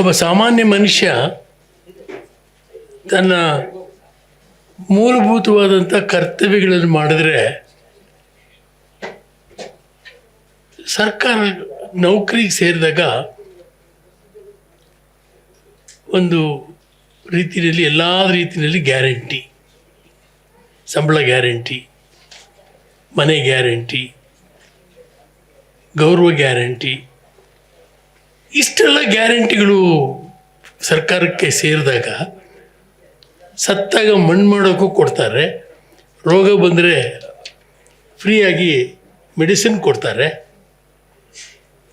ಒಬ್ಬ ಸಾಮಾನ್ಯ ಮನುಷ್ಯ ತನ್ನ ಮೂಲಭೂತವಾದಂಥ ಕರ್ತವ್ಯಗಳನ್ನು ಮಾಡಿದ್ರೆ ಸರ್ಕಾರ ನೌಕರಿಗೆ ಸೇರಿದಾಗ ಒಂದು ರೀತಿಯಲ್ಲಿ ಎಲ್ಲ ರೀತಿಯಲ್ಲಿ ಗ್ಯಾರಂಟಿ, ಸಂಬಳ ಗ್ಯಾರಂಟಿ, ಮನೆ ಗ್ಯಾರಂಟಿ, ಗೌರವ ಗ್ಯಾರಂಟಿ, ಇಷ್ಟೆಲ್ಲ ಗ್ಯಾರಂಟಿಗಳು ಸರ್ಕಾರಕ್ಕೆ ಸೇರಿದಾಗ ಸತ್ತಾಗ ಮಣ್ಣು ಮಾಡೋಕ್ಕೂ ಕೊಡ್ತಾರೆ, ರೋಗ ಬಂದರೆ ಫ್ರೀಯಾಗಿ ಮೆಡಿಸಿನ್ ಕೊಡ್ತಾರೆ.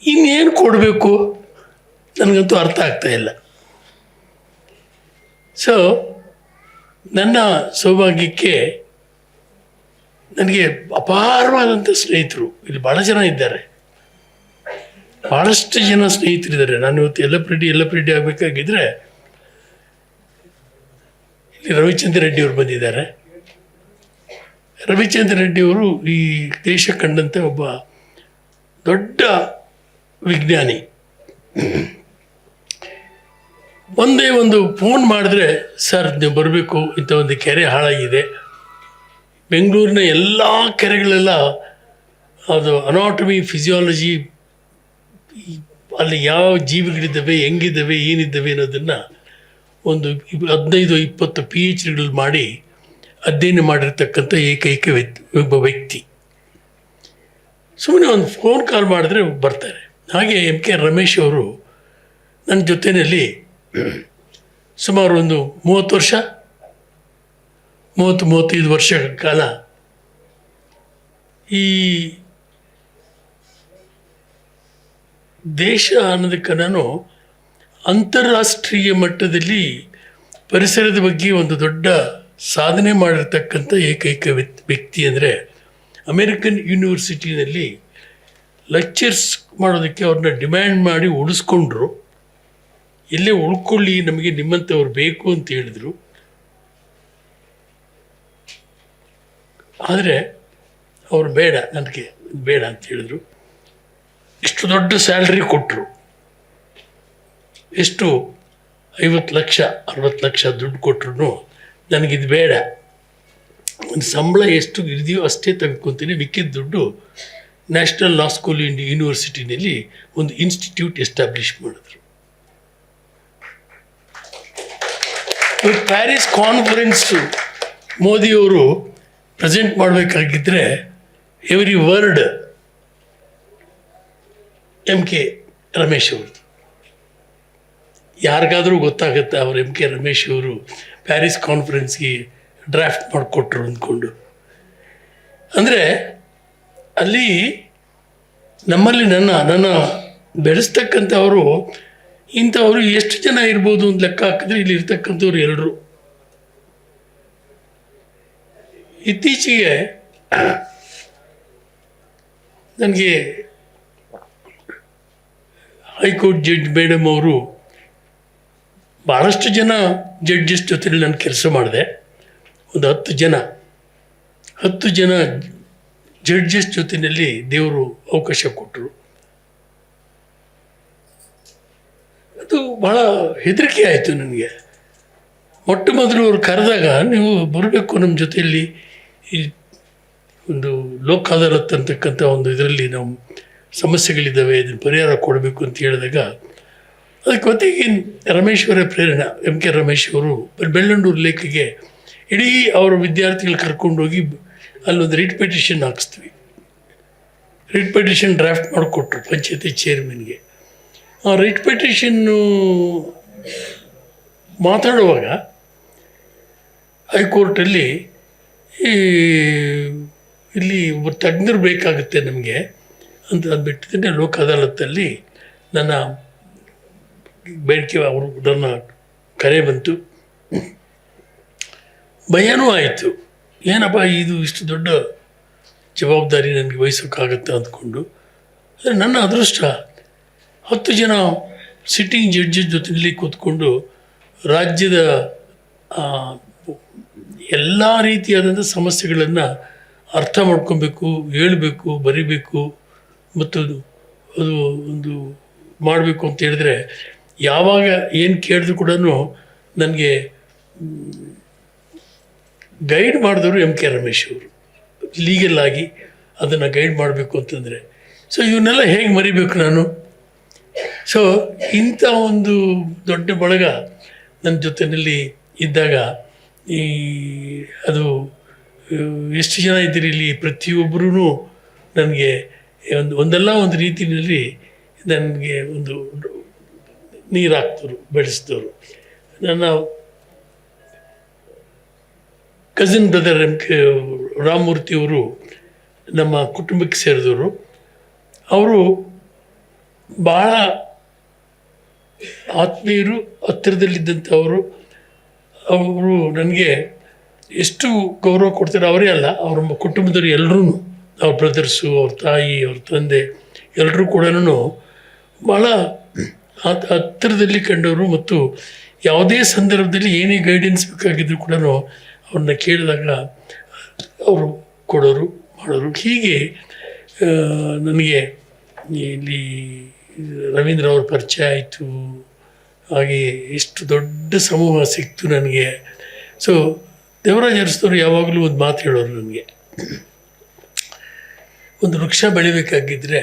ಇನ್ನೇನು ಕೊಡಬೇಕು ನನಗಂತೂ ಅರ್ಥ ಆಗ್ತಾಯಿಲ್ಲ. ಸೊ ನನ್ನ ಸೌಭಾಗ್ಯಕ್ಕೆ ನನಗೆ ಅಪಾರವಾದಂಥ ಸ್ನೇಹಿತರು ಇಲ್ಲಿ ಭಾಳ ಜನ ಇದ್ದಾರೆ, ಭಾಳಷ್ಟು ಜನ ಸ್ನೇಹಿತರಿದ್ದಾರೆ. ನಾನು ಇವತ್ತು ಯಲ್ಲಪ್ಪ ರೆಡ್ಡಿ ಆಗಬೇಕಾಗಿದ್ದರೆ ಇಲ್ಲಿ ರವಿಚಂದ್ರ ರೆಡ್ಡಿಯವರು ಬಂದಿದ್ದಾರೆ. ರವಿಚಂದ್ರ ರೆಡ್ಡಿಯವರು ಈ ದೇಶ ಕಂಡಂಥ ಒಬ್ಬ ದೊಡ್ಡ ವಿಜ್ಞಾನಿ. ಒಂದೇ ಒಂದು ಫೋನ್ ಮಾಡಿದ್ರೆ, ಸರ್ ನೀವು ಬರಬೇಕು, ಇಂಥ ಒಂದು ಕೆರೆ ಹಾಳಾಗಿದೆ, ಬೆಂಗಳೂರಿನ ಎಲ್ಲ ಕೆರೆಗಳೆಲ್ಲ ಅದು ಅನಾಟಮಿ ಫಿಸಿಯಾಲಜಿ, ಅಲ್ಲಿ ಯಾವ ಜೀವಿಗಳಿದ್ದಾವೆ, ಹೆಂಗಿದ್ದಾವೆ, ಏನಿದ್ದಾವೆ ಅನ್ನೋದನ್ನು ಒಂದು 15-20 PhDಗಳು ಮಾಡಿ ಅಧ್ಯಯನ ಮಾಡಿರ್ತಕ್ಕಂಥ ಏಕೈಕ ಒಬ್ಬ ವ್ಯಕ್ತಿ. ಸುಮ್ಮನೆ ಒಂದು ಫೋನ್ ಕಾಲ್ ಮಾಡಿದ್ರೆ ಬರ್ತಾರೆ. ಹಾಗೆ MK ರಮೇಶ್ ಅವರು ನನ್ನ ಜೊತೆಯಲ್ಲಿ ಸುಮಾರು ಒಂದು 30-35 ವರ್ಷಗಳ ಕಾಲ ಈ ದೇಶ ಅನ್ನೋದಕ್ಕೆ ನಾನು ಅಂತಾರಾಷ್ಟ್ರೀಯ ಮಟ್ಟದಲ್ಲಿ ಪರಿಸರದ ಬಗ್ಗೆ ಒಂದು ದೊಡ್ಡ ಸಾಧನೆ ಮಾಡಿರ್ತಕ್ಕಂಥ ಏಕೈಕ ವ್ಯಕ್ತಿ ಅಂದರೆ ಅಮೇರಿಕನ್ ಯೂನಿವರ್ಸಿಟಿನಲ್ಲಿ ಲೆಕ್ಚರ್ಸ್ ಮಾಡೋದಕ್ಕೆ ಅವ್ರನ್ನ ಡಿಮ್ಯಾಂಡ್ ಮಾಡಿ ಉಳಿಸ್ಕೊಂಡ್ರು. ಎಲ್ಲೇ ಉಳ್ಕೊಳ್ಳಿ, ನಮಗೆ ನಿಮ್ಮಂಥವ್ರು ಬೇಕು ಅಂತ ಹೇಳಿದರು. ಆದರೆ ಅವರು ನನಗೆ ಬೇಡ ಅಂತ ಹೇಳಿದರು. ಇಷ್ಟು ದೊಡ್ಡ ಸ್ಯಾಲ್ರಿ ಕೊಟ್ಟರು, ಎಷ್ಟು 50 ಲಕ್ಷ 60 ಲಕ್ಷ ದುಡ್ಡು ಕೊಟ್ಟರು. ನನಗಿದು ಬೇಡ, ಒಂದು ಸಂಬಳ ಎಷ್ಟು ಇದೆಯೋ ಅಷ್ಟೇ ತೆಗೆದುಕೊತೀನಿ, ಮಿಕ್ಕಿದ ದುಡ್ಡು ನ್ಯಾಷನಲ್ ಲಾ ಸ್ಕೂಲ್ ಯೂನಿವರ್ಸಿಟಿನಲ್ಲಿ ಒಂದು ಇನ್ಸ್ಟಿಟ್ಯೂಟ್ ಎಸ್ಟಾಬ್ಲಿಷ್ ಮಾಡಿದ್ರು. ಪ್ಯಾರಿಸ್ ಕಾನ್ಫರೆನ್ಸು ಮೋದಿಯವರು ಪ್ರೆಸೆಂಟ್ ಮಾಡಬೇಕಾಗಿದ್ದರೆ ಎವ್ರಿ ವರ್ಡ್ MK ರಮೇಶ್ ಅವ್ರದ್ದು. ಯಾರಿಗಾದರೂ ಗೊತ್ತಾಗುತ್ತೆ ಅವರು MK ರಮೇಶ್ ಅವರು ಪ್ಯಾರಿಸ್ ಕಾನ್ಫರೆನ್ಸ್ಗೆ ಡ್ರಾಫ್ಟ್ ಮಾಡಿಕೊಟ್ರು ಅಂದ್ಕೊಂಡು. ಅಂದರೆ ಅಲ್ಲಿ ನಮ್ಮಲ್ಲಿ ನನ್ನ ಬೆಳೆಸ್ತಕ್ಕಂಥವರು ಇಂಥವರು ಎಷ್ಟು ಜನ ಇರ್ಬೋದು ಅಂತ ಲೆಕ್ಕ ಹಾಕಿದ್ರೆ ಇಲ್ಲಿ ಇರ್ತಕ್ಕಂಥವ್ರು ಎಲ್ಲರೂ. ಇತ್ತೀಚೆಗೆ ನನಗೆ ಹೈಕೋರ್ಟ್ ಜಡ್ಜ್ ಮೇಡಮ್ ಅವರು ಭಾಳಷ್ಟು ಜನ ಜಡ್ಜಸ್ ಜೊತೆಲಿ ನಾನು ಕೆಲಸ ಮಾಡಿದೆ. ಒಂದು 10 ಜನ ಜಡ್ಜಸ್ ಜೊತೆಯಲ್ಲಿ ದೇವರು ಅವಕಾಶ ಕೊಟ್ಟರು. ಅದು ಭಾಳ ಹೆದರಿಕೆ ಆಯಿತು ನನಗೆ. ಮೊಟ್ಟ ಮೊದಲು ಅವ್ರು ಕರೆದಾಗ, ನೀವು ಬರಬೇಕು ನಮ್ಮ ಜೊತೆಯಲ್ಲಿ, ಈ ಒಂದು ಲೋಕ್ ಅದಾಲತ್ ಅಂತಕ್ಕಂಥ ಒಂದು ಇದರಲ್ಲಿ ನಾವು ಸಮಸ್ಯೆಗಳಿದ್ದಾವೆ, ಇದನ್ನು ಪರಿಹಾರ ಕೊಡಬೇಕು ಅಂತ ಹೇಳಿದಾಗ ಅದಕ್ಕೆ ಹೊತ್ತಿಗೆ ರಮೇಶ್ ಅವರ ಪ್ರೇರಣೆ. MK ರಮೇಶ್ ಅವರು ಬೆಳ್ಳಂಡೂರು ಲೇಕಿಗೆ ಇಡೀ ಅವರ ವಿದ್ಯಾರ್ಥಿಗಳು ಕರ್ಕೊಂಡೋಗಿ ಅಲ್ಲೊಂದು ರಿಟ್ ಪಿಟಿಷನ್ ಹಾಕಿಸ್ತೀವಿ. ರಿಟ್ ಪಿಟಿಷನ್ ಡ್ರಾಫ್ಟ್ ಮಾಡಿಕೊಟ್ರು ಪಂಚಾಯತಿ ಚೇರ್ಮನ್ಗೆ. ಆ ರಿಟ್ ಪಿಟಿಷನ್ನು ಮಾತಾಡುವಾಗ ಹೈಕೋರ್ಟಲ್ಲಿ ಇಲ್ಲಿ ಒಬ್ಬರು ತಜ್ಞರು ಬೇಕಾಗುತ್ತೆ ನಮಗೆ ಅಂತ ಅಂದ್ಬಿಟ್ಟಿದ್ದೇನೆ. ಲೋಕ್ ಅದಾಲತ್ತಲ್ಲಿ ನನ್ನ ಬೇಡಿಕೆ ಅವರು ನನ್ನ ಕರೆ ಬಂತು, ಭಯನೂ ಆಯಿತು. ಏನಪ್ಪ ಇದು ಇಷ್ಟು ದೊಡ್ಡ ಜವಾಬ್ದಾರಿ ನನಗೆ ವಹಿಸೋಕ್ಕಾಗತ್ತೆ ಅಂದ್ಕೊಂಡು. ಆದರೆ ನನ್ನ ಅದೃಷ್ಟ 10 ಜನ ಸಿಟ್ಟಿಂಗ್ ಜಡ್ಜಸ್ ಜೊತೆಯಲ್ಲಿ ಕೂತ್ಕೊಂಡು ರಾಜ್ಯದ ಎಲ್ಲ ರೀತಿಯಾದಂಥ ಸಮಸ್ಯೆಗಳನ್ನು ಅರ್ಥ ಮಾಡ್ಕೊಬೇಕು, ಹೇಳಬೇಕು, ಬರಿಬೇಕು ಮತ್ತು ಅದು ಒಂದು ಮಾಡಬೇಕು ಅಂತ ಹೇಳಿದ್ರೆ ಯಾವಾಗ ಏನು ಕೇಳಿದ್ರು ಕೂಡ ನನಗೆ ಗೈಡ್ ಮಾಡಿದವರು ಎಂ ಕೆ ರಮೇಶ್ ಅವರು. ಲೀಗಲ್ ಆಗಿ ಅದನ್ನು ಗೈಡ್ ಮಾಡಬೇಕು ಅಂತಂದರೆ ಸೊ ಇವನ್ನೆಲ್ಲ ಹೇಗೆ ಮರಿಬೇಕು ನಾನು. ಸೊ ಇಂಥ ಒಂದು ದೊಡ್ಡ ಬಳಗ ನನ್ನ ಜೊತೆಯಲ್ಲಿ ಇದ್ದಾಗ ಈ ಅದು ಎಷ್ಟು ಜನ ಇದ್ದೀರಿ ಇಲ್ಲಿ, ಪ್ರತಿಯೊಬ್ಬರೂ ನನಗೆ ಒಂದಲ್ಲ ಒಂದು ರೀತಿಯಲ್ಲಿ ನನಗೆ ಒಂದು ನೀರು ಹಾಕ್ತರು, ಬೆಳೆಸಿದವರು. ನನ್ನ ಕಸಿನ್ ಬ್ರದರ್ ರಾಮಮೂರ್ತಿಯವರು ನಮ್ಮ ಕುಟುಂಬಕ್ಕೆ ಸೇರಿದವರು. ಅವರು ಭಾಳ ಆತ್ಮೀಯರು, ಹತ್ತಿರದಲ್ಲಿದ್ದಂಥವರು. ಅವರು ನನಗೆ ಎಷ್ಟು ಗೌರವ ಕೊಡ್ತಾರೆ, ಅವರೇ ಅಲ್ಲ ಅವರ ಕುಟುಂಬದವರು ಎಲ್ಲರೂ, ಅವ್ರ ಬ್ರದರ್ಸು, ಅವ್ರ ತಾಯಿ, ಅವ್ರ ತಂದೆ ಎಲ್ಲರೂ ಕೂಡ ಭಾಳ ಹತ್ತಿರದಲ್ಲಿ ಕಂಡವರು. ಮತ್ತು ಯಾವುದೇ ಸಂದರ್ಭದಲ್ಲಿ ಏನೇ ಗೈಡೆನ್ಸ್ ಬೇಕಾಗಿದ್ದರೂ ಕೂಡ ಅವ್ರನ್ನ ಕೇಳಿದಾಗ ಅವರು ಕೊಡೋರು, ಮಾಡೋರು. ಹೀಗೆ ನನಗೆ ಇಲ್ಲಿ ರವೀಂದ್ರ ಅವ್ರ ಪರಿಚಯ ಆಯಿತು. ಹಾಗೆ ಎಷ್ಟು ದೊಡ್ಡ ಸಮೂಹ ಸಿಕ್ತು ನನಗೆ. ಸೊ ದೇವರಾಜ್ ಅರಸನವರು ಯಾವಾಗಲೂ ಒಂದು ಮಾತು ಹೇಳೋರು ನನಗೆ, ಒಂದು ವೃಕ್ಷ ಬೆಳಿಬೇಕಾಗಿದ್ದರೆ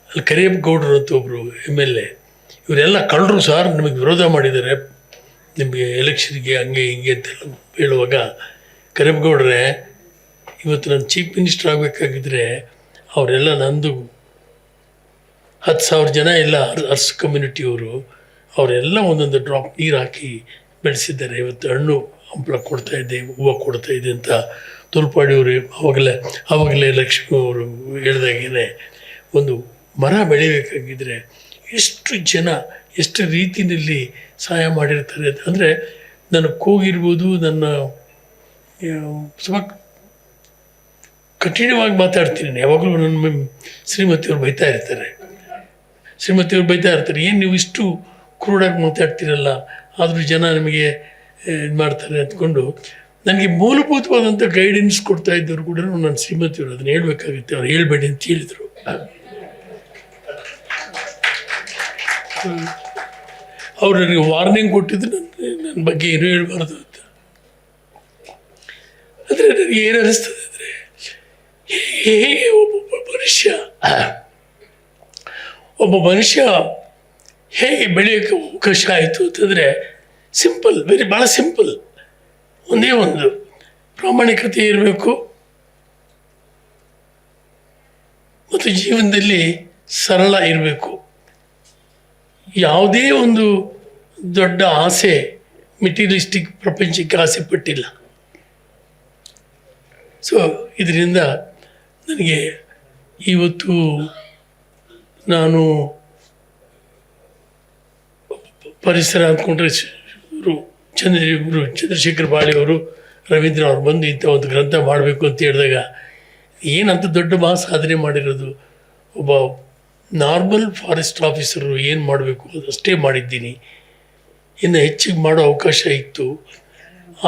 ಅಲ್ಲಿ ಕರಿಯಪ್ಪಗೌಡರು ಅಂತ ಒಬ್ಬರು MLA, ಇವರೆಲ್ಲ ಕಳ್ಳರು ಸಾರ್, ನಿಮಗೆ ವಿರೋಧ ಮಾಡಿದ್ದಾರೆ ನಿಮಗೆ ಎಲೆಕ್ಷನ್ಗೆ ಹಂಗೆ ಹಿಂಗೆ ಅಂತೆಲ್ಲ ಹೇಳುವಾಗ, ಕರಿಯಪ್ಪಗೌಡ್ರೆ ಇವತ್ತು ನಾನು ಚೀಫ್ ಮಿನಿಸ್ಟರ್ ಆಗಬೇಕಾಗಿದ್ದರೆ ಅವರೆಲ್ಲ ನಂದು 10,000 ಜನ ಎಲ್ಲ ಅರ್ಸ್ ಕಮ್ಯುನಿಟಿಯವರು, ಅವರೆಲ್ಲ ಒಂದೊಂದು ಡ್ರಾಪ್ ನೀರು ಹಾಕಿ ಬೆಳೆಸಿದ್ದಾರೆ. ಇವತ್ತು ಹಣ್ಣು ಹಂಪಲ ಕೊಡ್ತಾಯಿದ್ದೆ, ಹೂವು ಕೊಡ್ತಾಯಿದ್ದೆ ಅಂತ ತೋಲ್ಪಾಡಿಯವರು ಆವಾಗಲೇ ಲಕ್ಷ್ಮಿ ಅವರು ಹೇಳಿದಾಗೇ, ಒಂದು ಮರ ಬೆಳಿಬೇಕಾಗಿದ್ದರೆ ಎಷ್ಟು ಜನ ಎಷ್ಟು ರೀತಿಯಲ್ಲಿ ಸಹಾಯ ಮಾಡಿರ್ತಾರೆ. ಅಂದರೆ ನನ್ನ ಕೂಗಿರ್ಬೋದು, ನನ್ನ ಸ್ವಲ್ಪ ಕಠಿಣವಾಗಿ ಮಾತಾಡ್ತೀನಿ ಯಾವಾಗಲೂ. ನನ್ನ ಶ್ರೀಮತಿಯವ್ರು ಬೈತಾ ಇರ್ತಾರೆ, ಏನು ನೀವು ಇಷ್ಟು ಕ್ರೂಡಾಗಿ ಮಾತಾಡ್ತೀರಲ್ಲ, ಆದರೂ ಜನ ನಿಮಗೆ ಇದು ಮಾಡ್ತಾರೆ ಅಂದ್ಕೊಂಡು ನನಗೆ ಮೂಲಭೂತವಾದಂಥ ಗೈಡೆನ್ಸ್ ಕೊಡ್ತಾ ಇದ್ದವರು ಕೂಡ ನನ್ನ ಶ್ರೀಮತಿಯವರು ಅದನ್ನು ಹೇಳಬೇಕಾಗುತ್ತೆ. ಅವ್ರು ಹೇಳಬೇಡಿ ಅಂತ ಹೇಳಿದರು. ಅವ್ರು ನನಗೆ ವಾರ್ನಿಂಗ್ ಕೊಟ್ಟಿದ್ದು ನನ್ನ ಬಗ್ಗೆ ಏನೂ ಹೇಳ್ಬಾರ್ದು ಅಂತ. ಅಂದರೆ ನನಗೆ ಏನು ಅನ್ನಿಸ್ತದೆ ಅಂದರೆ, ಹೇಗೆ ಒಬ್ಬ ಮನುಷ್ಯ ಹೇಗೆ ಬೆಳೆಯೋಕ್ಕೆ ಅವಕಾಶ ಆಯಿತು ಅಂತಂದರೆ ಸಿಂಪಲ್, ಭಾಳ ಸಿಂಪಲ್. ಒಂದೇ ಒಂದು ಪ್ರಾಮಾಣಿಕತೆ ಇರಬೇಕು ಮತ್ತು ಜೀವನದಲ್ಲಿ ಸರಳ ಇರಬೇಕು. ಯಾವುದೇ ಒಂದು ದೊಡ್ಡ ಆಸೆ, ಮೆಟೀರಿಯಲಿಸ್ಟಿಕ್ ಪ್ರಪಂಚಕ್ಕೆ ಆಸೆ ಪಟ್ಟಿಲ್ಲ. ಸೊ ಇದರಿಂದ ನನಗೆ ಇವತ್ತು ನಾನು ಪರಿಸರ ಅಂದ್ಕೊಂಡ್ರೆ ಚಂದ್ರಶೇಖರ್ ಬಾಳಿಯವರು, ರವೀಂದ್ರ ಅವ್ರು ಬಂದು ಇಂಥ ಒಂದು ಗ್ರಂಥ ಮಾಡಬೇಕು ಅಂತ ಹೇಳಿದಾಗ, ಏನಂತ ದೊಡ್ಡ ಸಾಧನೆ ಮಾಡಿರೋದು. ಒಬ್ಬ ನಾರ್ಮಲ್ ಫಾರೆಸ್ಟ್ ಆಫೀಸರು ಏನು ಮಾಡಬೇಕು ಅದಷ್ಟೇ ಮಾಡಿದ್ದೀನಿ. ಇನ್ನು ಹೆಚ್ಚಿಗೆ ಮಾಡೋ ಅವಕಾಶ ಇತ್ತು.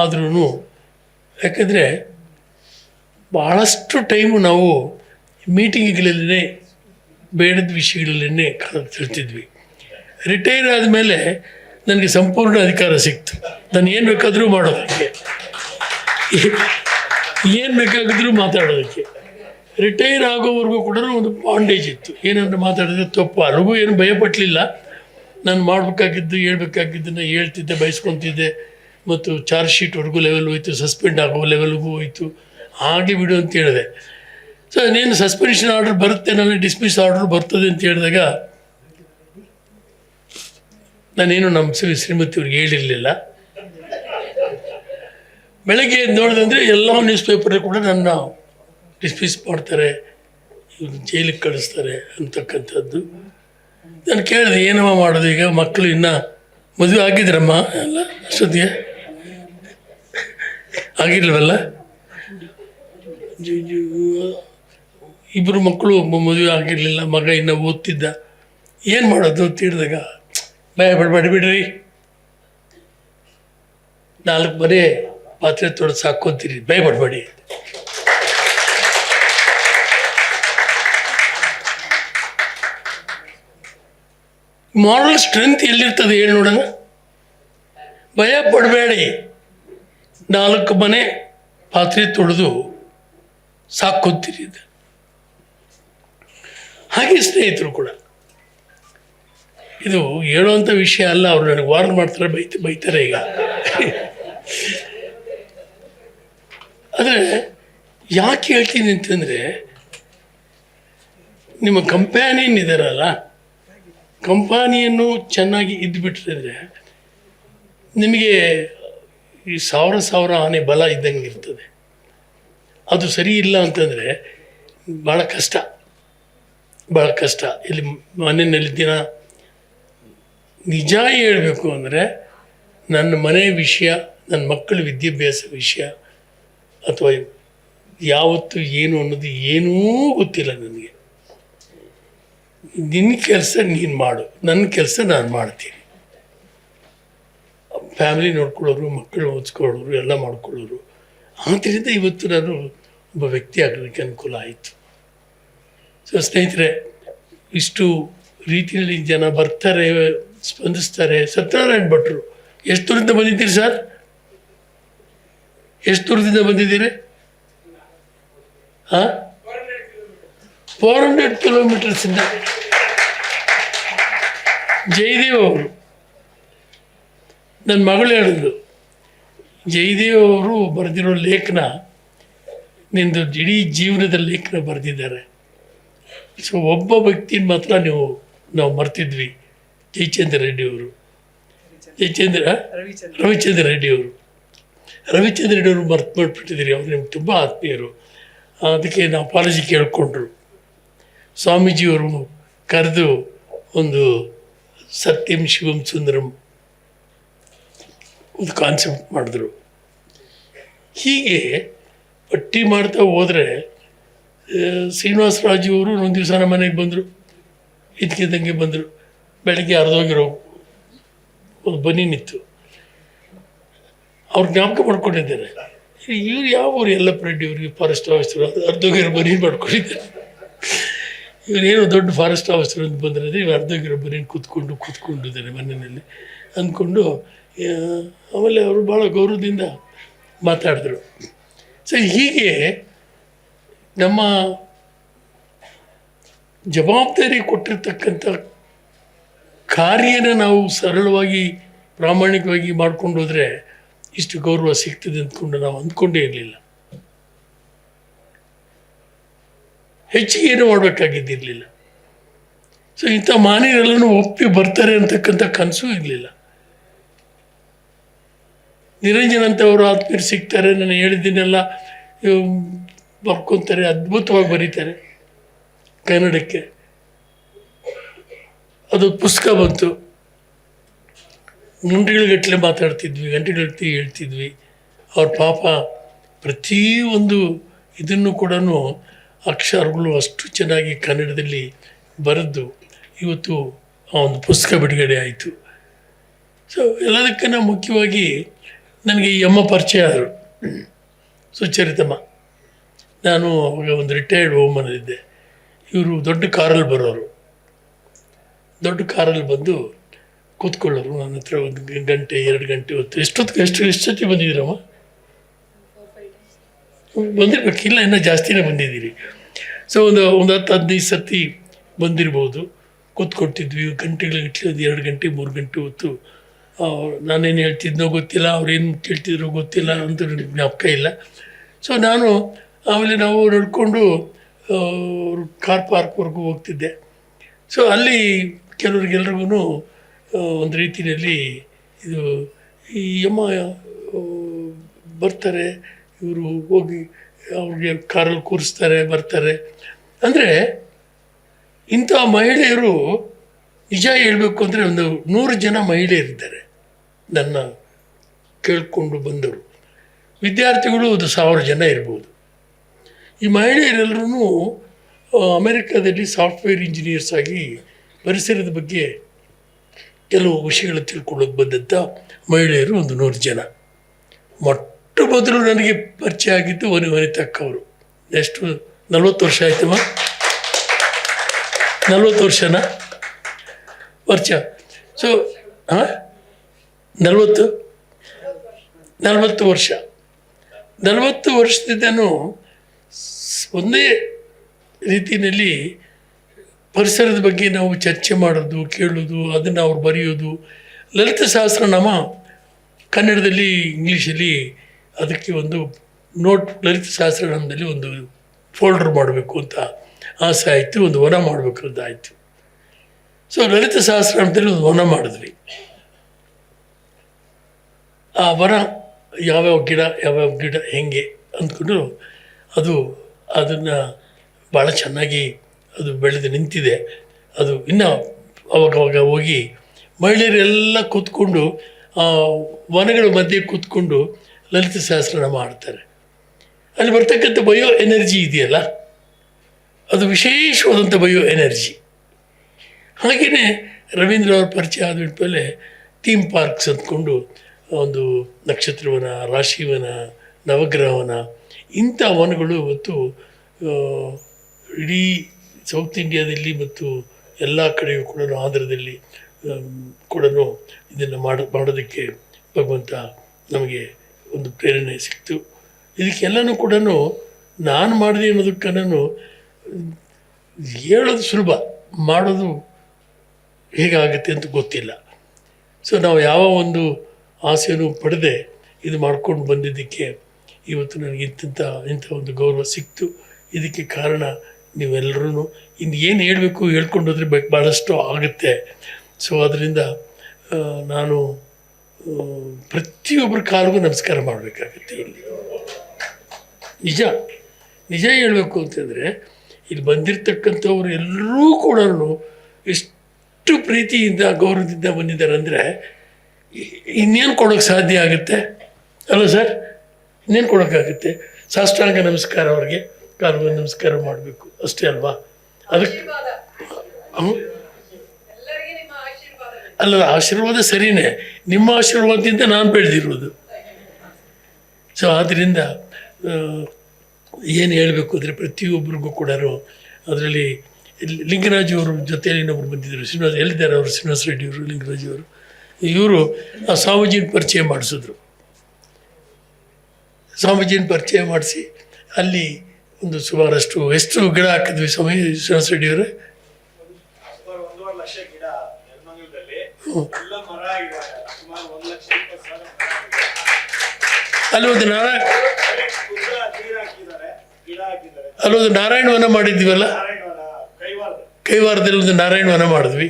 ಆದ್ರೂ ಯಾಕಂದರೆ ಭಾಳಷ್ಟು ಟೈಮು ನಾವು ಮೀಟಿಂಗ್ಗಳಲ್ಲೇ ಬೇಡದ ವಿಷಯಗಳಲ್ಲೇ ತಿಳ್ತಿದ್ವಿ. ರಿಟೈರ್ ಆದಮೇಲೆ ನನಗೆ ಸಂಪೂರ್ಣ ಅಧಿಕಾರ ಸಿಕ್ತು. ನಾನು ಏನು ಬೇಕಾದರೂ ಮಾಡೋದಕ್ಕೆ, ಏನು ಬೇಕಾಗಿದ್ರೂ ಮಾತಾಡೋದಕ್ಕೆ. ರಿಟೈರ್ ಆಗೋವರೆಗೂ ಕೂಡ ಒಂದು ಬಾಂಡೇಜ್ ಇತ್ತು. ಏನಾದರೂ ಮಾತಾಡಿದ್ರೆ ತಪ್ಪು, ಅಲ್ಲಿಗೂ ಏನು ಭಯಪಟ್ಟಲಿಲ್ಲ. ನಾನು ಮಾಡಬೇಕಾಗಿದ್ದು ಹೇಳ್ಬೇಕಾಗಿದ್ದನ್ನು ಹೇಳ್ತಿದ್ದೆ, ಬಯಸ್ಕೊತಿದ್ದೆ. ಮತ್ತು ಚಾರ್ಜ್ ಶೀಟ್ವರೆಗೂ ಲೆವೆಲ್ ಹೋಯಿತು, ಸಸ್ಪೆಂಡ್ ಆಗೋ ಲೆವೆಲ್ಗೂ ಹೋಯಿತು. ಹಾಗೆ ಬಿಡು ಅಂತ ಹೇಳಿದೆ. ಸೊ ಇನ್ನೇನು ಸಸ್ಪೆನ್ಷನ್ ಆರ್ಡರ್ ಬರುತ್ತೆ, ನಾನು ಡಿಸ್ಮಿಸ್ ಆರ್ಡರ್ ಬರ್ತದೆ ಅಂತ ಹೇಳಿದಾಗ ನಾನೇನು ನಮ್ಮ ಶ್ರೀಮತಿಯವ್ರಿಗೆ ಹೇಳಿರಲಿಲ್ಲ. ಬೆಳಗ್ಗೆ ನೋಡಿದಂದರೆ ಎಲ್ಲ ನ್ಯೂಸ್ ಪೇಪರೇ ಕೂಡ ನನ್ನ ಡಿಸ್ಮಿಸ್ ಮಾಡ್ತಾರೆ, ಜೈಲಿಗೆ ಕಳಿಸ್ತಾರೆ ಅಂತಕ್ಕಂಥದ್ದು. ನಾನು ಕೇಳಿದೆ, ಏನಮ್ಮ ಮಾಡೋದು ಈಗ, ಮಕ್ಕಳು ಇನ್ನೂ ಮದುವೆ ಆಗಿದ್ರಮ್ಮ ಎಲ್ಲ ಅಷ್ಟೊತ್ತಿಗೆ ಆಗಿಲ್ವಲ್ಲ, ಇಬ್ಬರು ಮಕ್ಕಳು ಮದುವೆ ಆಗಿರಲಿಲ್ಲ, ಮಗ ಇನ್ನೂ ಓದ್ತಿದ್ದ, ಏನು ಮಾಡೋದು ಅಂತ ಹೇಳಿದಾಗ, ಬಿಡ್ರಿ 4 ಮನೆ ಪಾತ್ರೆ ತೊಳೆದು ಸಾಕೊಂತೀರಿ, ಭಯಪಡಬೇಡಿ. ಮಾರಲ್ ಸ್ಟ್ರೆಂತ್ ಎಲ್ಲಿರ್ತದೆ ಹೇಳಿ ನೋಡೋಣ. ಭಯ ಪಡಬೇಡಿ, 4 ಮನೆ ಪಾತ್ರೆ ತೊಳೆದು ಸಾಕೋತೀರಿ. ಹಾಗೆ ಸ್ನೇಹಿತರು ಕೂಡ ಇದು ಹೇಳುವಂಥ ವಿಷಯ ಅಲ್ಲ. ಅವರು ನನಗೆ ವಾರ್ನ್ ಮಾಡ್ತಾರೆ, ಬೈತಾರೆ ಈಗ. ಆದರೆ ಯಾಕೆ ಹೇಳ್ತೀನಿ ಅಂತಂದರೆ, ನಿಮ್ಮ ಕಂಪ್ಯಾನಿಯನ್ ಇದ್ದಾರಲ್ಲ, ಕಂಪಾನಿಯನ್ನು ಚೆನ್ನಾಗಿ ಇದ್ದುಬಿಟ್ರೆ ನಿಮಗೆ ಈ 1000 ಆನೆ ಬಲ ಇದ್ದಂಗೆ ಇರ್ತದೆ. ಅದು ಸರಿ ಇಲ್ಲ ಅಂತಂದರೆ ಭಾಳ ಕಷ್ಟ. ಇಲ್ಲಿ ಮನೆಯಲ್ಲಿ ದಿನ ನಿಜ ಹೇಳಬೇಕು ಅಂದರೆ, ನನ್ನ ಮನೆ ವಿಷಯ, ನನ್ನ ಮಕ್ಕಳ ವಿದ್ಯಾಭ್ಯಾಸ ವಿಷಯ ಅಥವಾ ಯಾವತ್ತು ಏನು ಅನ್ನೋದು ಏನೂ ಗೊತ್ತಿಲ್ಲ ನನಗೆ. ನಿನ್ನ ಕೆಲಸ ನೀನು ಮಾಡು, ನನ್ನ ಕೆಲಸ ನಾನು ಮಾಡ್ತೀನಿ. ಫ್ಯಾಮಿಲಿ ನೋಡ್ಕೊಳ್ಳೋರು, ಮಕ್ಕಳು ಓದಿಸ್ಕೊಳ್ಳೋರು, ಎಲ್ಲ ಮಾಡ್ಕೊಳ್ಳೋರು. ಆದ್ದರಿಂದ ಇವತ್ತು ನಾನು ಒಬ್ಬ ವ್ಯಕ್ತಿ ಆಗೋದಕ್ಕೆ ಅನುಕೂಲ ಆಯಿತು. ಸೊ ಸ್ನೇಹಿತರೆ, ಇಷ್ಟು ರೀತಿಯಲ್ಲಿ ಜನ ಬರ್ತಾರೆ, ಸ್ಪಂದಿಸ್ತಾರೆ. ಸತ್ಯನಾರಾಯಣ ಭಟ್ರು ಎಷ್ಟು ದೂರದಿಂದ ಬಂದಿದ್ದೀರಿ ಸರ್? ಎಷ್ಟು ದೂರದಿಂದ ಬಂದಿದ್ದೀರಿ? 400 ಕಿಲೋಮೀಟರ್ಸಿಂದ. ಜಯದೇವ್ ಅವರು, ನನ್ನ ಮಗಳು ಹೇಳಿದ್ರು, ಜಯದೇವ್ ಅವರು ಬರೆದಿರೋ ಲೇಖನ ನಿಂದು ಇಡೀ ಜೀವನದ ಲೇಖನ ಬರೆದಿದ್ದಾರೆ. ಸೊ ಒಬ್ಬ ವ್ಯಕ್ತಿನ ಮಾತ್ರ ನಾವು ಮರ್ತಿದ್ವಿ, ಜಯಚಂದ್ರ ರೆಡ್ಡಿ ಅವರು. ರವಿಚಂದ್ರ ರೆಡ್ಡಿ ಅವರು ಮರ್ತು ಮಾಡಿಬಿಟ್ಟಿದ್ದೀರಿ. ಅವ್ರು ನಿಮ್ಗೆ ತುಂಬ ಆತ್ಮೀಯರು. ಅದಕ್ಕೆ ನಾವು ಅಪಾಲಜಿ ಕೇಳಿಕೊಂಡ್ರು. ಸ್ವಾಮೀಜಿಯವರು ಕರೆದು ಒಂದು ಸತ್ಯಂ ಶಿವಂ ಸುಂದರಂ ಒಂದು ಕಾನ್ಸೆಪ್ಟ್ ಮಾಡಿದ್ರು. ಹೀಗೆ ಪಟ್ಟಿ ಮಾಡ್ತಾ ಹೋದರೆ ಶ್ರೀನಿವಾಸ ರಾಜು ಅವರು ಒಂದು ದಿವಸ ನಮ್ಮ ಮನೆಗೆ ಬಂದರು, ಇದ್ದಕ್ಕಿದ್ದಂಗೆ ಬಂದರು. ಬೆಳಗ್ಗೆ ಅರ್ಧೋಗಿರೋ ಒಂದು ಬನೀನಿತ್ತು, ಅವ್ರು ಜ್ಞಾಪಕ ಮಾಡ್ಕೊಂಡಿದ್ದಾರೆ. ಇವ್ರು ಯಾವ ಊರು? ಯಲ್ಲಪ್ಪ ರೆಡ್ಡಿ ಅವ್ರಿಗೆ ಫಾರೆಸ್ಟ್ ಆಫೀಸರು, ಅರ್ಧೋಗಿರೋ ಬನೀನು ಮಾಡ್ಕೊಂಡಿದ್ದಾರೆ. ಇವರೇನು ದೊಡ್ಡ ಫಾರೆಸ್ಟ್ ಆಫೀಸರ್ ಅಂತ ಬಂದರೆ ಇವ್ರು ಅರ್ಧೋಗಿರೋ ಬನೀನು ಕೂತ್ಕೊಂಡಿದ್ದಾರೆ ಮನೆಯಲ್ಲಿ ಅಂದ್ಕೊಂಡು. ಆಮೇಲೆ ಅವರು ಭಾಳ ಗೌರವದಿಂದ ಮಾತಾಡಿದ್ರು. ಸೊ ಹೀಗೆ ನಮ್ಮ ಜವಾಬ್ದಾರಿ ಕೊಟ್ಟಿರ್ತಕ್ಕಂಥ ಕಾರ್ಯನ ನಾವು ಸರಳವಾಗಿ ಪ್ರಾಮಾಣಿಕವಾಗಿ ಮಾಡ್ಕೊಂಡು ಹೋದರೆ ಇಷ್ಟು ಗೌರವ ಸಿಗ್ತದೆ ಅಂದ್ಕೊಂಡು ನಾವು ಅಂದ್ಕೊಂಡೇ ಇರಲಿಲ್ಲ. ಹೆಚ್ಚಿಗೆ ಏನು ಮಾಡಬೇಕಾಗಿದ್ದಿರಲಿಲ್ಲ. ಸೊ ಇಂಥ ಮಾನ್ಯರೆಲ್ಲನೂ ಒಪ್ಪಿ ಬರ್ತಾರೆ ಅಂತಕ್ಕಂಥ ಕನಸು ಇರಲಿಲ್ಲ. ನಿರಂಜನ್ ಅಂತವರು ಆತ್ಮೀಯರು ಸಿಗ್ತಾರೆ, ನಾನು ಹೇಳಿದ್ದನ್ನೆಲ್ಲ ಬರ್ಕೊತಾರೆ, ಅದ್ಭುತವಾಗಿ ಬರೀತಾರೆ ಕನ್ನಡಕ್ಕೆ. ಅದು ಪುಸ್ತಕ ಬಂತು, ಗಂಟೆಗಟ್ಟಲೆ ಮಾತಾಡ್ತಿದ್ವಿ, ಗಂಟೆಗಟ್ಟಲೆ ಹೇಳ್ತಿದ್ವಿ. ಅವ್ರ ಪಾಪ ಪ್ರತಿಯೊಂದು ಇದನ್ನು ಕೂಡ ಅಕ್ಷರಗಳು ಅಷ್ಟು ಚೆನ್ನಾಗಿ ಕನ್ನಡದಲ್ಲಿ ಬರೆದು ಇವತ್ತು ಆ ಒಂದು ಪುಸ್ತಕ ಬಿಡುಗಡೆ ಆಯಿತು. ಸೊ ಎಲ್ಲದಕ್ಕಿಂತ ಮುಖ್ಯವಾಗಿ ನನಗೆ ಈ ಅಮ್ಮ ಪರಿಚಯ ಆದರು, ಸುಚರಿತಮ್ಮ. ನಾನು ಅವಾಗ ಒಂದು ರಿಟೈರ್ಡ್ ವುಮನಲ್ಲಿದ್ದೆ. ಇವರು ದೊಡ್ಡ ಕಾರಲ್ಲಿ ಬರೋರು, ದೊಡ್ಡ ಕಾರಲ್ಲಿ ಬಂದು ಕೂತ್ಕೊಳ್ಳೋರು. ನನ್ನ ಹತ್ರ 1 ಗಂಟೆ 2 ಗಂಟೆ ಹೊತ್ತು. ಎಷ್ಟೊತ್ತಿಗೆ ಬಂದಿದ್ದೀರಮ್ಮ? ಬಂದಿರ್ಬೇಕಿಲ್ಲ, ಇನ್ನೂ ಜಾಸ್ತಿನೇ ಬಂದಿದ್ದೀರಿ. ಸೊ ಒಂದು 10-15 ಸರ್ತಿ ಬಂದಿರ್ಬೋದು. ಕೂತ್ಕೊಡ್ತಿದ್ವಿ ಗಂಟೆಗಟ್ಟಲೆ, 2 ಗಂಟೆ 3 ಗಂಟೆ ಹೊತ್ತು. ನಾನೇನು ಹೇಳ್ತಿದ್ನೋ ಗೊತ್ತಿಲ್ಲ, ಅವ್ರೇನು ಕೇಳ್ತಿದ್ರೋ ಗೊತ್ತಿಲ್ಲ ಅಂತ ಜ್ಞಾಪಕ ಇಲ್ಲ. ಸೊ ನಾನು ಆಮೇಲೆ ನಾವು ನಡ್ಕೊಂಡು ಕಾರ್ ಪಾರ್ಕ್ವರೆಗೂ ಹೋಗ್ತಿದ್ದೆ. ಸೊ ಅಲ್ಲಿ ಕೆಲವ್ರಿಗೆಲ್ರಿಗೂ ಒಂದು ರೀತಿಯಲ್ಲಿ ಇದು ಈ ಅಮ್ಮ ಬರ್ತಾರೆ, ಇವರು ಹೋಗಿ ಅವ್ರಿಗೆ ಕಾರಲ್ಲಿ ಕೂರಿಸ್ತಾರೆ, ಬರ್ತಾರೆ. ಅಂದರೆ ಇಂಥ ಮಹಿಳೆಯರು ನಿಜ ಹೇಳಬೇಕು ಅಂದರೆ ಒಂದು 100 ಜನ ಮಹಿಳೆಯರಿದ್ದಾರೆ ನನ್ನ ಕೇಳಿಕೊಂಡು ಬಂದವರು. ವಿದ್ಯಾರ್ಥಿಗಳು ಒಂದು 1000 ಜನ ಇರ್ಬೋದು. ಈ ಮಹಿಳೆಯರೆಲ್ಲರೂ ಅಮೆರಿಕಾದಲ್ಲಿ ಸಾಫ್ಟ್ವೇರ್ ಇಂಜಿನಿಯರ್ಸ್ ಆಗಿ ಪರಿಸರದ ಬಗ್ಗೆ ಕೆಲವು ವಿಷಯಗಳು ತಿಳ್ಕೊಳ್ಳೋಕೆ ಬಂದಂಥ ಮಹಿಳೆಯರು ಒಂದು 100 ಜನ. ಮೊಟ್ಟ ಮೊದಲು ನನಗೆ ಪರಿಚಯ ಆಗಿದ್ದು ವನಿತಕ್ಕ ಅವರು. ಎಷ್ಟು 40 ವರ್ಷ ಆಯ್ತಮ್ಮ? 40 ವರ್ಷನ. ವರ್ಷ. ಸೊ ಹಾಂ 40 ವರ್ಷ 40 ವರ್ಷದಿಂದನೂ ಒಂದೇ ರೀತಿಯಲ್ಲಿ ಪರಿಸರದ ಬಗ್ಗೆ ನಾವು ಚರ್ಚೆ ಮಾಡೋದು, ಕೇಳೋದು, ಅದನ್ನು ಅವ್ರು ಬರೆಯೋದು. ಲಲಿತ ಸಹಸ್ರನಾಮ ಕನ್ನಡದಲ್ಲಿ, ಇಂಗ್ಲೀಷಲ್ಲಿ ಅದಕ್ಕೆ ಒಂದು ನೋಟ್, ಲಲಿತ ಸಹಸ್ರನಾಮದಲ್ಲಿ ಒಂದು ಫೋಲ್ಡರ್ ಮಾಡಬೇಕು ಅಂತ ಆಸೆ ಆಯಿತು, ಒಂದು ವನ ಮಾಡಬೇಕು ಅಂತ ಆಯಿತು. ಸೊ ಲಲಿತ ಸಹಸ್ರನಾಮದಲ್ಲಿ ಒಂದು ವನ ಮಾಡಿದ್ವಿ. ಆ ವನ ಯಾವ್ಯಾವ ಗಿಡ ಹೆಂಗೆ ಅಂದ್ಕೊಂಡು ಅದನ್ನು ಭಾಳ ಚೆನ್ನಾಗಿ ಅದು ಬೆಳೆದು ನಿಂತಿದೆ. ಅದು ಇನ್ನೂ ಅವಾಗವಾಗ ಹೋಗಿ ಮಹಿಳೆಯರೆಲ್ಲ ಕೂತ್ಕೊಂಡು ಆ ವನಗಳ ಮಧ್ಯೆ ಕೂತ್ಕೊಂಡು ಲಲಿತ ಸಹಸ್ರನಾಮ ಮಾಡ್ತಾರೆ. ಅಲ್ಲಿ ಬರ್ತಕ್ಕಂಥ ಬಯೋ ಎನರ್ಜಿ ಇದೆಯಲ್ಲ, ಅದು ವಿಶೇಷವಾದಂಥ ಬಯೋ ಎನರ್ಜಿ. ಹಾಗೆಯೇ ರವೀಂದ್ರ ಅವ್ರ ಪರಿಚಯ ಆದಮೇಲೆ ಥೀಮ್ ಪಾರ್ಕ್ಸ್ ಅಂದ್ಕೊಂಡು ಒಂದು ನಕ್ಷತ್ರವನ, ರಾಶಿವನ, ನವಗ್ರಹವನ, ಇಂಥ ವನಗಳು ಇವತ್ತು ಇಡೀ ಸೌತ್ ಇಂಡಿಯಾದಲ್ಲಿ ಮತ್ತು ಎಲ್ಲ ಕಡೆಯೂ ಕೂಡ, ಆಂಧ್ರದಲ್ಲಿ ಕೂಡ ಇದನ್ನು ಮಾಡೋದಕ್ಕೆ ಭಗವಂತ ನಮಗೆ ಒಂದು ಪ್ರೇರಣೆ ಸಿಕ್ತು. ಇದಕ್ಕೆಲ್ಲನೂ ಕೂಡ ನಾನು ಮಾಡಿದೆ ಅನ್ನೋದಕ್ಕೂ ಹೇಳೋದು ಸುಲಭ, ಮಾಡೋದು ಹೇಗಾಗುತ್ತೆ ಅಂತ ಗೊತ್ತಿಲ್ಲ. ಸೊ ನಾವು ಯಾವ ಒಂದು ಆಸೆಯನ್ನು ಪಡೆದೆ ಇದು ಮಾಡ್ಕೊಂಡು ಬಂದಿದ್ದಕ್ಕೆ ಇವತ್ತು ನನಗೆ ಇಂಥ ಒಂದು ಗೌರವ ಸಿಕ್ತು. ಇದಕ್ಕೆ ಕಾರಣ ನೀವೆಲ್ಲರೂ. ಇನ್ನು ಏನು ಹೇಳಬೇಕು ಹೇಳ್ಕೊಂಡೋದ್ರೆ ಭಾಳಷ್ಟು ಆಗುತ್ತೆ. ಸೊ ಅದರಿಂದ ನಾನು ಪ್ರತಿಯೊಬ್ಬರ ಕಾಲಿಗೂ ನಮಸ್ಕಾರ ಮಾಡಬೇಕಾಗತ್ತೆ. ಇಲ್ಲಿ ನಿಜ ಹೇಳಬೇಕು ಅಂತಂದರೆ, ಇಲ್ಲಿ ಬಂದಿರತಕ್ಕಂಥವ್ರು ಎಲ್ಲರೂ ಕೂಡ ಎಷ್ಟು ಪ್ರೀತಿಯಿಂದ ಗೌರವದಿಂದ ಬಂದಿದ್ದಾರೆ ಅಂದರೆ ಇನ್ನೇನು ಕೊಡೋಕ್ಕೆ ಸಾಧ್ಯ ಆಗುತ್ತೆ ಅಲ್ಲ ಸರ್? ಇನ್ನೇನು ಕೊಡೋಕ್ಕಾಗುತ್ತೆ? ಸಾಷ್ಟಾಂಗ ನಮಸ್ಕಾರ, ಅವ್ರಿಗೆ ಕಾಲಿಗೆ ನಮಸ್ಕಾರ ಮಾಡಬೇಕು ಅಷ್ಟೇ ಅಲ್ವಾ? ಅದಕ್ಕೆ ಅಲ್ಲ, ಆಶೀರ್ವಾದ ಸರಿಯೇ, ನಿಮ್ಮ ಆಶೀರ್ವಾದದಿಂದ ನಾನು ಬೆಳೆದಿರೋದು. ಸೊ ಆದ್ದರಿಂದ ಏನು ಹೇಳಬೇಕು ಅಂದರೆ ಪ್ರತಿಯೊಬ್ಬರಿಗೂ ಕೂಡ ಅದರಲ್ಲಿ ಲಿಂಗರಾಜ್ ಅವ್ರ ಜೊತೆಯಲ್ಲಿ ಇನ್ನೊಬ್ರು ಬಂದಿದ್ದರು, ಶ್ರೀನಿವಾಸ, ಎಲ್ಲಿದ್ದಾರೆ ಅವರು, ಶ್ರೀನಿವಾಸ ರೆಡ್ಡಿ ಅವರು, ಲಿಂಗರಾಜ್ ಅವರು. ಇವರು ಆ ಸ್ವಾಮೀಜಿನ ಪರಿಚಯ ಮಾಡಿಸಿದ್ರು. ಸ್ವಾಮೀಜಿನ ಪರಿಚಯ ಮಾಡಿಸಿ ಅಲ್ಲಿ ಒಂದು ಸುಮಾರಷ್ಟು ಎಷ್ಟು ಗಿಡ ಹಾಕಿದ್ವಿ ಶ್ರೀನಿವಾಸ ರೆಡ್ಡಿ ಅವರೇ? ಅಲ್ಲೊಂದು ನಾರಾಯಣ ವನ ಮಾಡಿದ್ವಲ್ಲ, ಕೈವಾರದಲ್ಲಿ ಒಂದು ನಾರಾಯಣ ವನ ಮಾಡಿದ್ವಿ.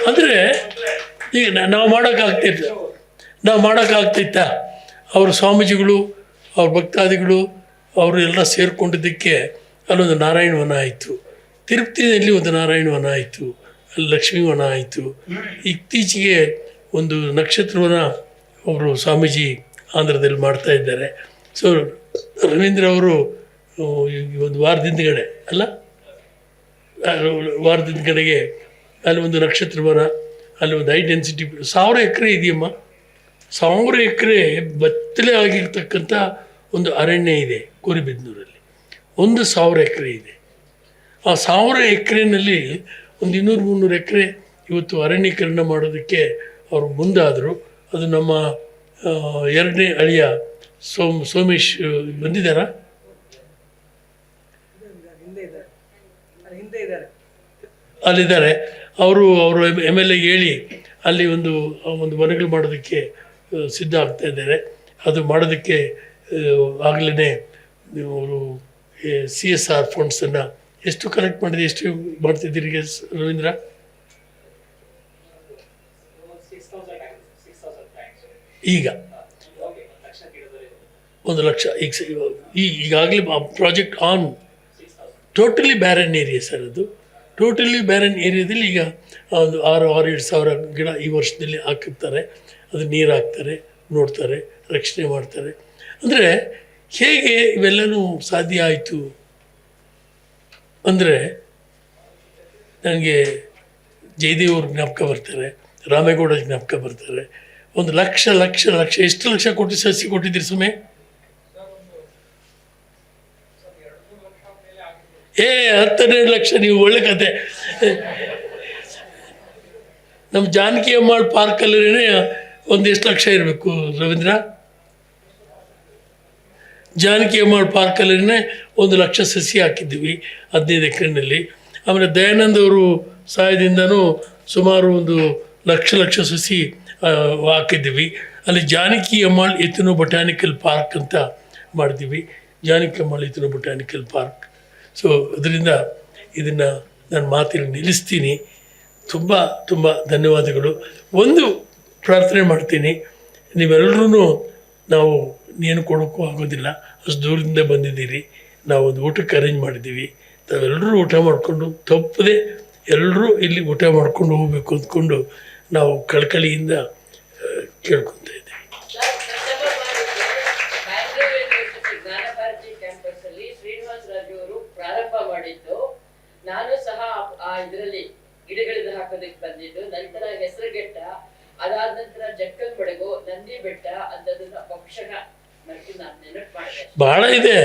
ಅಂದರೆ ಈಗ ನಾವು ಮಾಡೋಕ್ಕಾಗ್ತಿತ್ತ? ಅವ್ರ ಸ್ವಾಮೀಜಿಗಳು, ಅವ್ರ ಭಕ್ತಾದಿಗಳು ಅವರು ಎಲ್ಲ ಸೇರಿಕೊಂಡಿದ್ದಕ್ಕೆ ಅಲ್ಲೊಂದು ನಾರಾಯಣ ವನ ಆಯಿತು. ತಿರುಪತಿಯಲ್ಲಿ ಒಂದು ನಾರಾಯಣ ವನ ಆಯಿತು, ಅಲ್ಲಿ ಲಕ್ಷ್ಮೀ ವನ ಆಯಿತು. ಇತ್ತೀಚೆಗೆ ಒಂದು ನಕ್ಷತ್ರವನ ಅವರು ಸ್ವಾಮೀಜಿ ಆಂಧ್ರದಲ್ಲಿ ಮಾಡ್ತಾ ಇದ್ದಾರೆ. ಸೊ ರವೀಂದ್ರ ಅವರು ಒಂದು ವಾರದಿಂದಗಡೆ ಅಲ್ಲಿ ಒಂದು ನಕ್ಷತ್ರವನ, ಅಲ್ಲಿ ಒಂದು ಹೈ ಡೆನ್ಸಿಟಿ 1000 ಎಕರೆ ಇದೆಯಮ್ಮ. 1000 ಎಕರೆ ಬತ್ತಲೆ ಆಗಿರ್ತಕ್ಕಂಥ ಒಂದು ಅರಣ್ಯ ಇದೆ ಕೋರಿಬಿದನೂರಲ್ಲಿ. 1000 ಎಕರೆ ಇದೆ. ಆ 1000 ಎಕರೆನಲ್ಲಿ ಒಂದು 200-300 ಎಕರೆ ಇವತ್ತು ಅರಣ್ಯೀಕರಣ ಮಾಡೋದಕ್ಕೆ ಅವರು ಮುಂದಾದರು. ಅದು ನಮ್ಮ 2ನೇ ಅಳಿಯ ಸೋಮೇಶ್ ಬಂದಿದ್ದಾರಾ? ಅಲ್ಲಿದ್ದಾರೆ. ಅವರು MLA ಹೇಳಿ ಅಲ್ಲಿ ಒಂದು ಮನೆಗಳು ಮಾಡೋದಕ್ಕೆ ಸಿದ್ಧ ಆಗ್ತಾ ಇದ್ದಾರೆ. ಅದು ಮಾಡೋದಕ್ಕೆ ಆಗಲೇ ಅವರು CSR ಫಂಡ್ಸನ್ನು ಎಷ್ಟು ಕಲೆಕ್ಟ್ ಮಾಡಿದೆ, ಎಷ್ಟು ಮಾಡ್ತಿದ್ದೀರಿ ರವೀಂದ್ರ? 6,000 ಈಗ 1 ಲಕ್ಷ ಈಗಾಗಲೇ project on. Totally barren area sir ಅದು. ಟೋಟಲಿ ಬ್ಯಾರನ್ ಏರಿಯಾದಲ್ಲಿ ಈಗ ಒಂದು 6,000-7,000 ಗಿಡ ಈ ವರ್ಷದಲ್ಲಿ ಹಾಕಿರ್ತಾರೆ. ಅದು ನೀರು ಹಾಕ್ತಾರೆ, ನೋಡ್ತಾರೆ, ರಕ್ಷಣೆ ಮಾಡ್ತಾರೆ. ಅಂದರೆ ಹೇಗೆ ಇವೆಲ್ಲನೂ ಸಾಧ್ಯ ಆಯಿತು ಅಂದರೆ ನನಗೆ ಜಯದೇವರು ಜ್ಞಾಪಕ ಬರ್ತಾರೆ, ರಾಮೇಗೌಡ ಜ್ಞಾಪಕ ಬರ್ತಾರೆ. 1,00,000 ಎಷ್ಟು ಲಕ್ಷ ಕೊಟ್ಟು ಸಸಿ ಕೊಟ್ಟಿದ್ದೀರಿ ಸುಮ್ಮನೆ? 12 ಲಕ್ಷ. ನೀವು ಒಳ್ಳೆ ಕತೆ. ನಮ್ಮ ಜಾನಕಿ ಅಮ್ಮಾಳ್ ಪಾರ್ಕಲ್ಲೇ ಎಷ್ಟು ಲಕ್ಷ ಇರಬೇಕು ರವೀಂದ್ರ? ಜಾನಕಿ ಅಮ್ಮಾಳ್ ಪಾರ್ಕಲ್ಲೇ 1 ಲಕ್ಷ ಸಸಿ ಹಾಕಿದ್ದೀವಿ 15 ಎಕರೆನಲ್ಲಿ. ಆಮೇಲೆ ದಯಾನಂದ್ ಅವರು ಸಹಾಯದಿಂದನೂ ಸುಮಾರು 1 ಲಕ್ಷ ಸಸಿ ಹಾಕಿದ್ದೀವಿ. ಅಲ್ಲಿ Janaki Ammal ethno botanical park ಅಂತ ಮಾಡಿದ್ದೀವಿ. Janaki Ammal ethno botanical park. So ಅದರಿಂದ ಇದನ್ನು ನಾನು ಮಾತಿನ ನಿಲ್ಲಿಸ್ತೀನಿ. ತುಂಬ ತುಂಬ ಧನ್ಯವಾದಗಳು. ಒಂದು ಪ್ರಾರ್ಥನೆ ಮಾಡ್ತೀನಿ, ನೀವೆಲ್ಲರೂ ನಾವು ಏನು ಕೊಡೋಕ್ಕೂ ಆಗೋದಿಲ್ಲ, ಅಷ್ಟು ದೂರದಿಂದ ಬಂದಿದ್ದೀರಿ. ನಾವು ಒಂದು ಊಟಕ್ಕೆ ಅರೇಂಜ್ ಮಾಡಿದ್ದೀವಿ. ತಾವೆಲ್ಲರೂ ಊಟ ಮಾಡಿಕೊಂಡು ತಪ್ಪದೆ ಎಲ್ಲರೂ ಇಲ್ಲಿ ಊಟ ಮಾಡ್ಕೊಂಡು ಹೋಗಬೇಕು ಅಂದ್ಕೊಂಡು ನಾವು ಕಳಕಳಿಯಿಂದ ಕೇಳ್ಕೊತಾ ಇದ್ದೀವಿ. ಪ್ರಾರಂಭ ಮಾಡಿದ್ದು ನಾನು ಸಹ ಇದರಲ್ಲಿ ಗಿಡಗಳಿಂದ ಹಾಕೋದಕ್ಕೆ ಬಂದಿದ್ದು. ನಂತರ ಹೆಸರುಘಟ್ಟ, ಅದಾದ ನಂತರ ಜಕ್ಕಲ್ ಬಡಗು, ನಂದಿ ಬೆಟ್ಟ ಅಂತದನ್ನ ಬಹುಶಃ ನಾನು ನೆನಪು ಮಾಡಿದೆ. ಬಹಳ ಇದೆ.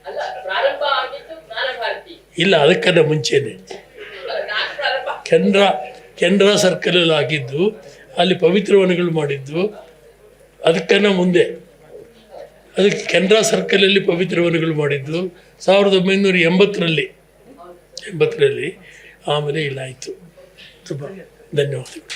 ಅಲ್ಲ, ಪ್ರಾರಂಭ ಆಗಿದ್ದು ಜ್ಞಾನ ಭಾರತಿ ಇಲ್ಲ, ಅದಕ್ಕನ್ನ ಮುಂಚೆನೆ ಕೆನರಾ ಸರ್ಕಲಲ್ಲಿ ಆಗಿದ್ದು, ಅಲ್ಲಿ ಪವಿತ್ರ ವನಗಳು ಮಾಡಿದ್ದು ಅದಕ್ಕನ್ನ ಮುಂದೆ. ಅದಕ್ಕೆ ಕೆನರಾ ಸರ್ಕಲಲ್ಲಿ ಪವಿತ್ರ ವನಗಳು ಮಾಡಿದ್ದು 1980ರಲ್ಲಿ. ಆಮೇಲೆ ಇಲ್ಲ ಆಯಿತು. ತುಂಬ ಧನ್ಯವಾದಗಳು.